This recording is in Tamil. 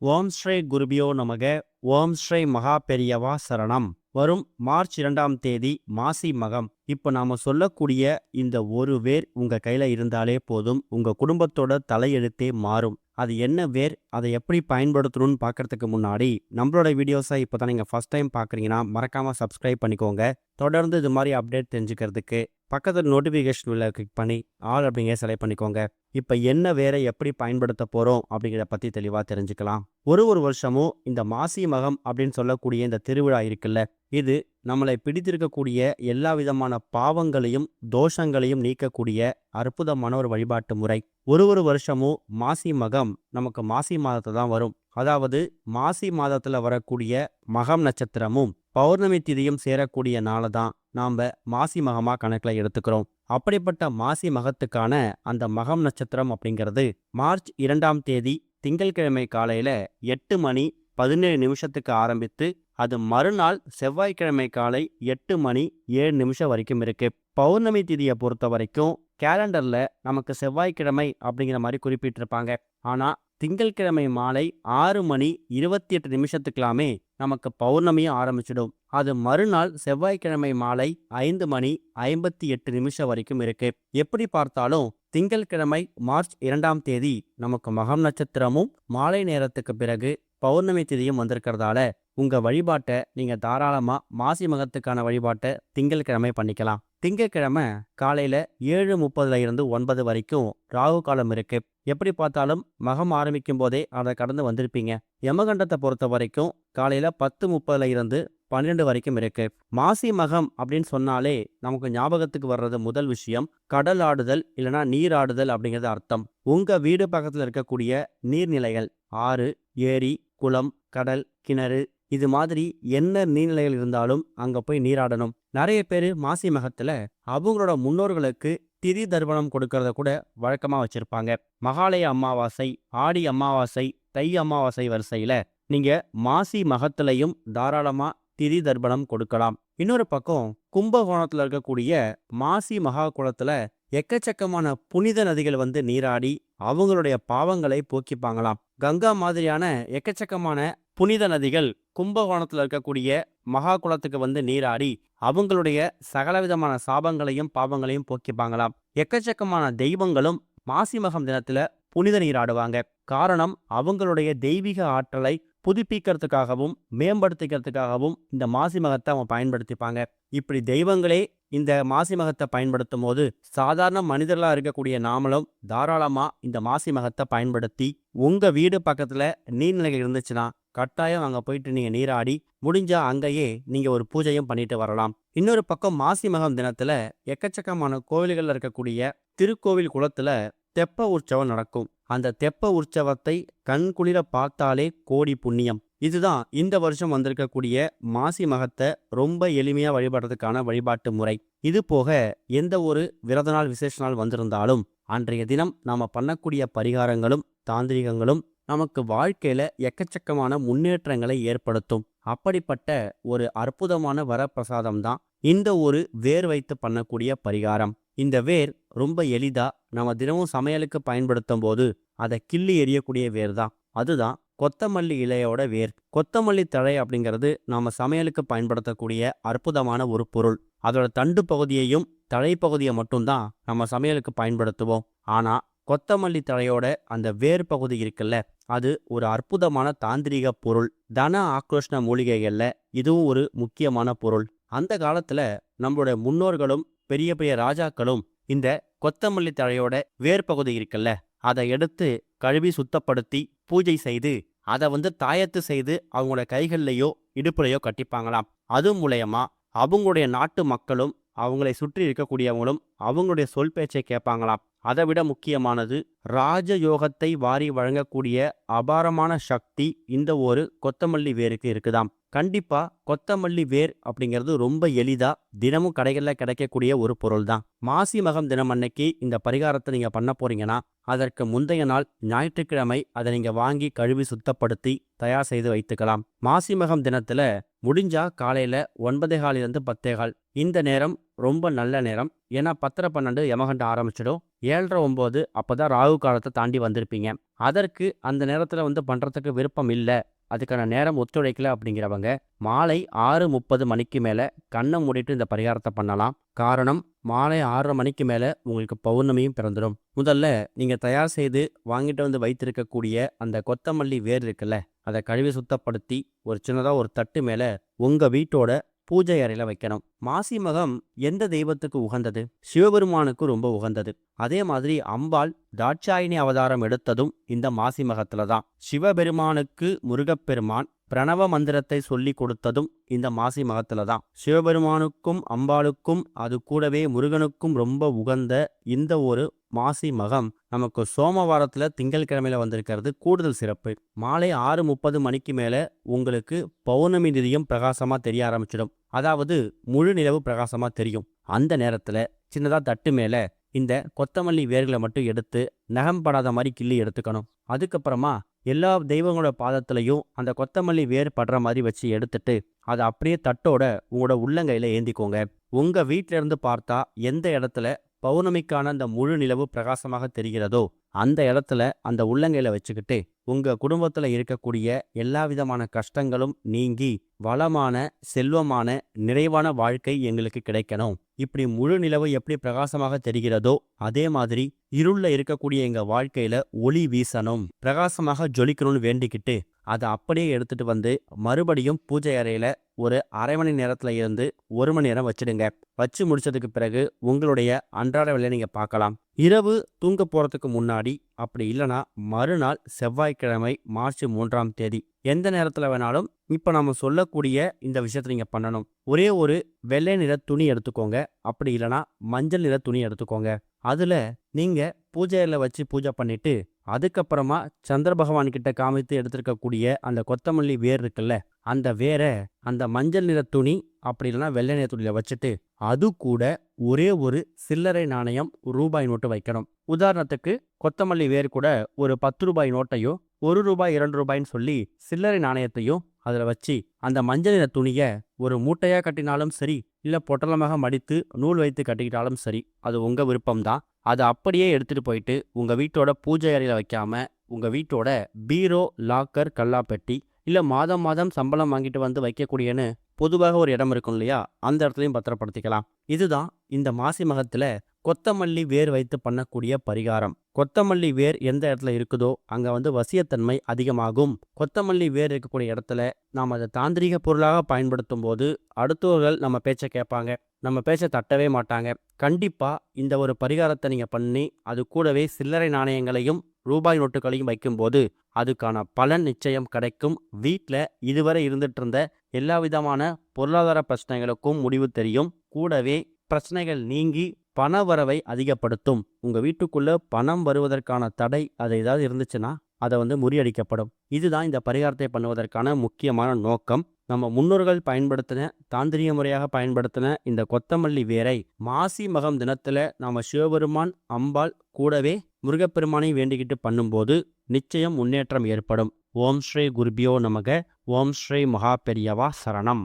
ஓம் ஸ்ரீ குருபியோ நமக. ஓம் ஸ்ரீ மகா பெரியவா சரணம். வரும் மார்ச் 2ஆம் தேதி மாசி மகம். இப்போ நாம சொல்லக்கூடிய இந்த ஒரு வேர் உங்க கையில இருந்தாலே போதும், உங்க குடும்பத்தோட தலையெழுத்தே மாறும். அது என்ன வேர், அதை எப்படி பயன்படுத்தணும்னு பார்க்கறதுக்கு முன்னாடி நம்மளோட வீடியோஸை இப்போ தான் நீங்கள் ஃபர்ஸ்ட் டைம் பார்க்குறீங்கன்னா மறக்காம சப்ஸ்கிரைப் பண்ணிக்கோங்க. தொடர்ந்து இது மாதிரி அப்டேட் தெரிஞ்சுக்கிறதுக்கு பக்கத்தில் நோட்டிஃபிகேஷன் உள்ள கிளிக் பண்ணி ஆல் அப்படிங்கிற செலக்ட் பண்ணிக்கோங்க. இப்போ என்ன வேரை எப்படி பயன்படுத்த போகிறோம் அப்படிங்கிறத பற்றி தெளிவாக தெரிஞ்சுக்கலாம். ஒரு வருஷமும் இந்த மாசி மகம் அப்படின்னு சொல்லக்கூடிய இந்த திருவிழா இருக்குல்ல, இது நம்மளை பிடித்திருக்கக்கூடிய எல்லா விதமான பாவங்களையும் தோஷங்களையும் நீக்கக்கூடிய அற்புதமான ஒரு வழிபாட்டு முறை. ஒரு வருஷமும் மாசி மகம் நமக்கு மாசி மாதத்தை தான் வரும். அதாவது மாசி மாதத்துல வரக்கூடிய மகம் நட்சத்திரமும் பௌர்ணமி திதியும் சேரக்கூடிய நாளை தான் நாம மாசி மகமா கணக்குல எடுத்துக்கிறோம். அப்படிப்பட்ட மாசி மகத்துக்கான அந்த மகம் நட்சத்திரம் அப்படிங்கிறது மார்ச் 2ஆம் தேதி திங்கட்கிழமை காலையில 8:17 ஆரம்பித்து அது மறுநாள் செவ்வாய்க்கிழமை காலை 8:07 வரைக்கும் இருக்கு. பௌர்ணமி திதியை பொறுத்த வரைக்கும் கேலண்டர்ல நமக்கு செவ்வாய்க்கிழமை அப்படிங்கிற மாதிரி குறிப்பிட்டிருப்பாங்க. ஆனா திங்கட்கிழமை மாலை 6:28 நமக்கு பௌர்ணமியும் ஆரம்பிச்சிடும். அது மறுநாள் செவ்வாய்க்கிழமை மாலை 5:58 வரைக்கும் இருக்கு. எப்படி பார்த்தாலும் திங்கட்கிழமை மார்ச் 2ஆம் தேதி நமக்கு மகம் நட்சத்திரமும் மாலை நேரத்துக்கு பிறகு பௌர்ணமி திதியும் வந்திருக்கிறதால உங்க வழிபாட்டை நீங்க தாராளமா மாசி மகத்துக்கான வழிபாட்டை திங்கட்கிழமை பண்ணிக்கலாம். திங்கட்கிழமை காலையில 7:30 இருந்து 9 வரைக்கும் ராகு காலம் இருக்கு. எப்படி பார்த்தாலும் மகம் ஆரம்பிக்கும் போதே அதை கடந்து வந்திருப்பீங்க. யமகண்டத்தை பொறுத்த வரைக்கும் காலையில 10:30 இருந்து 12 வரைக்கும் இருக்கு. மாசி மகம் அப்படின்னு சொன்னாலே நமக்கு ஞாபகத்துக்கு வர்றது முதல் விஷயம் கடல் ஆடுதல் இல்லைன்னா நீர் ஆடுதல் அப்படிங்கிறது அர்த்தம். உங்க வீடு பக்கத்துல இருக்கக்கூடிய நீர்நிலைகள், ஆறு, ஏரி, குளம், கடல், கிணறு, இது மாதிரி என்ன நீர்நிலைகள் இருந்தாலும் அங்க போய் நீராடணும். நிறைய பேர் மாசி மகத்துல அவங்களோட முன்னோர்களுக்கு திதி தர்ப்பணம் கொடுக்கறத கூட வழக்கமா வச்சிருப்பாங்க. மகாலய அமாவாசை, ஆடி அமாவாசை, தை அமாவாசை வரிசையில நீங்க மாசி மகத்திலையும் தாராளமா திதி தர்ப்பணம் கொடுக்கலாம். இன்னொரு பக்கம் கும்பகோணத்துல இருக்கக்கூடிய மாசி மகா குளத்துல எக்கச்சக்கமான புனித நதிகள் வந்து நீராடி அவங்களுடைய பாவங்களை போக்கிப்பாங்களாம். கங்கா மாதிரியான எக்கச்சக்கமான புனித நதிகள் கும்பகோணத்துல இருக்கக்கூடிய மகா குளத்துக்கு வந்து நீராடி அவங்களுடைய சகலவிதமான சாபங்களையும் பாவங்களையும் போக்கிப்பாங்களாம். எக்கச்சக்கமான தெய்வங்களும் மாசி மகம் தினத்துல புனித நீராடுவாங்க. காரணம், அவங்களுடைய தெய்வீக ஆற்றலை புதுப்பிக்கிறதுக்காகவும் மேம்படுத்திக்கிறதுக்காகவும் இந்த மாசி மகத்தை அவங்க பயன்படுத்திப்பாங்க. இப்படி தெய்வங்களே இந்த மாசி மகத்தை பயன்படுத்தும் போது சாதாரண மனிதர்களா இருக்கக்கூடிய நாமளும் தாராளமா இந்த மாசி மகத்தை பயன்படுத்தி உங்க வீடு பக்கத்துல நீர்நிலைகள் இருந்துச்சுன்னா கட்டாயம் அங்க போயிட்டு நீங்க நீராடி முடிஞ்சா அங்கேயே நீங்க ஒரு பூஜையும் பண்ணிட்டு வரலாம். இன்னொரு பக்கம் மாசி மகம் தினத்துல எக்கச்சக்கமான கோவில்கள்ல இருக்கக்கூடிய திருக்கோவில் குளத்துல தெப்ப உற்சவம் நடக்கும். அந்த தெப்ப உற்சவத்தை கண்குளிர பார்த்தாலே கோடி புண்ணியம். இதுதான் இந்த வருஷம் வந்திருக்கக்கூடிய மாசி மகத்தை ரொம்ப எளிமையா வழிபடுறதுக்கான வழிபாட்டு முறை. இது போக எந்த ஒரு விரத நாள் விசேஷ நாள் வந்திருந்தாலும் அன்றைய தினம் நாம பண்ணக்கூடிய பரிகாரங்களும் தாந்திரிகங்களும் நமக்கு வாழ்க்கையில எக்கச்சக்கமான முன்னேற்றங்களை ஏற்படுத்தும். அப்படிப்பட்ட ஒரு அற்புதமான வரப்பிரசாதம் தான் இந்த ஒரு வேர் வைத்து பண்ணக்கூடிய பரிகாரம். இந்த வேர் ரொம்ப எளிதா நம்ம தினமும் சமையலுக்கு பயன்படுத்தும் போது அதை கிள்ளி எறியக்கூடிய வேர் தான். அதுதான் கொத்தமல்லி இலையோட வேர். கொத்தமல்லி தழை அப்படிங்கிறது நாம சமையலுக்கு பயன்படுத்தக்கூடிய அற்புதமான ஒரு பொருள். அதோட தண்டு பகுதியையும் தழை பகுதியை மட்டும்தான் நம்ம சமையலுக்கு பயன்படுத்துவோம். ஆனா கொத்தமல்லி தழையோட அந்த வேர் பகுதி இருக்குல்ல, அது ஒரு அற்புதமான தாந்திரிக பொருள். தன ஆக்ரோஷ்ண மூலிகைகள்ல இதுவும் ஒரு முக்கியமான பொருள். அந்த காலத்துல நம்மளுடைய முன்னோர்களும் பெரிய பெரிய ராஜாக்களும் இந்த கொத்தமல்லி தழையோட வேர் பகுதி இருக்குல்ல, அதை எடுத்து கழுவி சுத்தப்படுத்தி பூஜை செய்து அதை வந்து தாயத்து செய்து அவங்களோட கைகள்லையோ இடுப்புலையோ கட்டிப்பாங்களாம். அது மூலயமா அவங்களுடைய நாட்டு மக்களும் அவங்களை சுற்றி இருக்கக்கூடியவங்களும் அவங்களுடைய சொல் பேச்சை கேட்பாங்களாம். அதை விட முக்கியமானது, ராஜயோகத்தை வாரி வழங்கக்கூடிய அபாரமான சக்தி இந்த ஒரு கொத்தமல்லி வேருக்கு இருக்குதாம். கண்டிப்பா கொத்தமல்லி வேர் அப்படிங்கிறது ரொம்ப எளிதா தினமும் கடைகளில் கிடைக்கக்கூடிய ஒரு பொருள் தான். மாசி மகம் தினம் அன்னைக்கு இந்த பரிகாரத்தை நீங்க பண்ண போறீங்கன்னா அதற்கு முந்தைய நாள் ஞாயிற்றுக்கிழமை அதை நீங்க வாங்கி கழுவி சுத்தப்படுத்தி தயார் செய்து வைத்துக்கலாம். மாசி மகம் தினத்துல முடிஞ்சா காலையில 9:15 இருந்து 10:15 இந்த நேரம் ரொம்ப நல்ல நேரம். ஏன்னா 10:12 யமகண்டம் ஆரம்பிச்சிடும். 7:30 9 அப்பதான் ராகு ராகு காலத்தை தாண்டி வந்திருப்பீங்க. அதற்கு அந்த நேரத்தில் பண்ணுறதுக்கு விருப்பம் இல்லை, அதுக்கான நேரம் ஒத்துழைக்கல அப்படிங்கிறவங்க மாலை 6:30 மணிக்கு மேலே கண்ணை மூடிட்டு இந்த பரிகாரத்தை பண்ணலாம். காரணம், மாலை 6:30 மணிக்கு மேலே உங்களுக்கு பௌர்ணமியும் பிறந்துடும். முதல்ல நீங்கள் தயார் செய்து வாங்கிட்டு வைத்திருக்கக்கூடிய அந்த கொத்தமல்லி வேர் இருக்குல்ல, அதை கழுவி சுத்தப்படுத்தி ஒரு சின்னதாக ஒரு தட்டு மேலே உங்கள் வீட்டோட பூஜை அறையில வைக்கணும். மாசி மகம் எந்த தெய்வத்துக்கு உகந்தது? சிவபெருமானுக்கு ரொம்ப உகந்தது. அதே மாதிரி அம்பாள் தாட்சாயினி அவதாரம் எடுத்ததும் இந்த மாசி மகத்துல தான். சிவபெருமானுக்கு முருகப்பெருமான் பிரணவ மந்திரத்தை சொல்லி கொடுத்ததும் இந்த மாசி மகத்துல தான். சிவபெருமானுக்கும் அம்பாளுக்கும் அது கூடவே முருகனுக்கும் ரொம்ப உகந்த இந்த ஒரு மாசி மகம் நமக்கு சோமவாரத்துல திங்கட்கிழமையில வந்திருக்கிறது கூடுதல் சிறப்பு. மாலை 6:30 மணிக்கு மேல உங்களுக்கு பௌர்ணமி நிதியம் பிரகாசமா தெரிய ஆரம்பிச்சிடும். அதாவது முழு நிலவு பிரகாசமா தெரியும். அந்த நேரத்துல சின்னதா தட்டு மேல இந்த கொத்தமல்லி வேர்களை மட்டும் எடுத்து நகம் படாத மாதிரி கிள்ளி எடுத்துக்கணும். அதுக்கப்புறமா எல்லா தெய்வங்களோட பாதத்திலையும் அந்த கொத்தமல்லி வேர் படுற மாதிரி வச்சு எடுத்துட்டு அதை அப்படியே தட்டோட உங்களோட உள்ளங்கையில ஏந்திக்கோங்க. உங்க வீட்டில இருந்து பார்த்தா எந்த இடத்துல பௌர்ணமிக்கான அந்த முழு நிலவு பிரகாசமாக தெரிகிறதோ அந்த இடத்துல அந்த உள்ளங்கையில வச்சுக்கிட்டு உங்க குடும்பத்துல இருக்கக்கூடிய எல்லா விதமான கஷ்டங்களும் நீங்கி வளமான செல்வமான நிறைவான வாழ்க்கை எங்களுக்கு கிடைக்கணும். இப்படி முழு நிலவு எப்படி பிரகாசமாக தெரிகிறதோ அதே மாதிரி இருள்ல இருக்கக்கூடிய எங்க வாழ்க்கையில ஒளி வீசணும், பிரகாசமாக ஜொலிக்கணும்னு வேண்டிக்கிட்டு அதை அப்படியே எடுத்துட்டு மறுபடியும் பூஜை அறையில ஒரு அரை மணி நேரத்துல இருந்து 1 மணி நேரம் வச்சிடுங்க. வச்சு முடிச்சதுக்கு பிறகு உங்களுடைய அன்றாட வேலையை நீங்க பார்க்கலாம். இரவு தூங்க போறதுக்கு முன்னாடி, அப்படி இல்லைனா மறுநாள் செவ்வாய்க்கிழமை மார்ச் 3ஆம் தேதி எந்த நேரத்துல வேணாலும் இப்ப நம்ம சொல்லக்கூடிய இந்த விஷயத்த நீங்க பண்ணணும். ஒரே ஒரு வெள்ளை நிற துணி எடுத்துக்கோங்க, அப்படி இல்லைனா மஞ்சள் நிற துணி எடுத்துக்கோங்க. அதுல நீங்க பூஜையில வச்சு பூஜை பண்ணிட்டு அதுக்கப்புறமா சந்திர பகவான் கிட்ட காமித்து எடுத்திருக்கக்கூடிய அந்த கொத்தமல்லி வேர் இருக்குல்ல, அந்த வேரை அந்த மஞ்சள் நிற துணி அப்படி இல்லைனா வெள்ளை நிற துணியில வச்சுட்டு அது கூட ஒரே ஒரு சில்லறை நாணயம் ரூபாய் நோட்டு வைக்கணும். உதாரணத்துக்கு கொத்தமல்லி வேர் கூட ஒரு 10 ரூபாய் நோட்டையோ 1 ரூபாய் 2 ரூபாய்ன்னு சொல்லி சில்லறை நாணயத்தையும் அதுல வச்சு அந்த மஞ்சள் நிற துணிய ஒரு மூட்டையா கட்டினாலும் சரி, இல்ல பொட்டலமாக மடித்து நூல் வைத்து கட்டிக்கிட்டாலும் சரி, அது உங்க விருப்பம்தான். அதை அப்படியே எடுத்துட்டு போயிட்டு உங்க வீட்டோட பூஜை அறையில வைக்காம உங்க வீட்டோட பீரோ, லாக்கர், கல்லாப்பெட்டி இல்ல மாதம் மாதம் சம்பளம் வாங்கிட்டு வைக்கக்கூடியன்னு பொதுவாக ஒரு இடம் இருக்கும் இல்லையா, அந்த இடத்துலையும் பத்திரப்படுத்திக்கலாம். இதுதான் இந்த மாசி மகத்துல கொத்தமல்லி வேர் வைத்து பண்ணக்கூடிய பரிகாரம். கொத்தமல்லி வேர் எந்த இடத்துல இருக்குதோ அங்க வசியத்தன்மை அதிகமாகும். கொத்தமல்லி வேர் இருக்கக்கூடிய இடத்துல நாம் அதை தாந்திரிக பொருளாக பயன்படுத்தும் போது அடுத்தவர்கள் நம்ம பேச்சை கேட்பாங்க, நம்ம பேச்சை தட்டவே மாட்டாங்க. கண்டிப்பா இந்த ஒரு பரிகாரத்தை நீங்க பண்ணி அது கூடவே சில்லறை நாணயங்களையும் ரூபாய் நோட்டுகளையும் வைக்கும்போது அதுக்கான பலன் நிச்சயம் கிடைக்கும். வீட்டில் இதுவரை இருந்துட்டு இருந்த எல்லா விதமான பொருளாதார பிரச்சனைகளுக்கும் முடிவு தெரியும். கூடவே பிரச்சனைகள் நீங்கி பண வரவை அதிகப்படுத்தும். உங்க வீட்டுக்குள்ள பணம் வருவதற்கான தடை அது ஏதாவது இருந்துச்சுன்னா அதை முறியடிக்கப்படும். இதுதான் இந்த பரிகாரத்தை பண்ணுவதற்கான முக்கியமான நோக்கம். நம்ம முன்னோர்கள் பயன்படுத்தின தாந்திரிக முறையாக பயன்படுத்தின இந்த கொத்தமல்லி வேரை மாசி மகம் தினத்துல நாம சிவபெருமான், அம்பாள் கூடவே முருகப்பெருமானை வேண்டிக்கிட்டு பண்ணும்போது நிச்சயம் முன்னேற்றம் ஏற்படும். ஓம் ஸ்ரீ குருபியோ நமக. ஓம் ஸ்ரீ மகா பெரியவா சரணம்.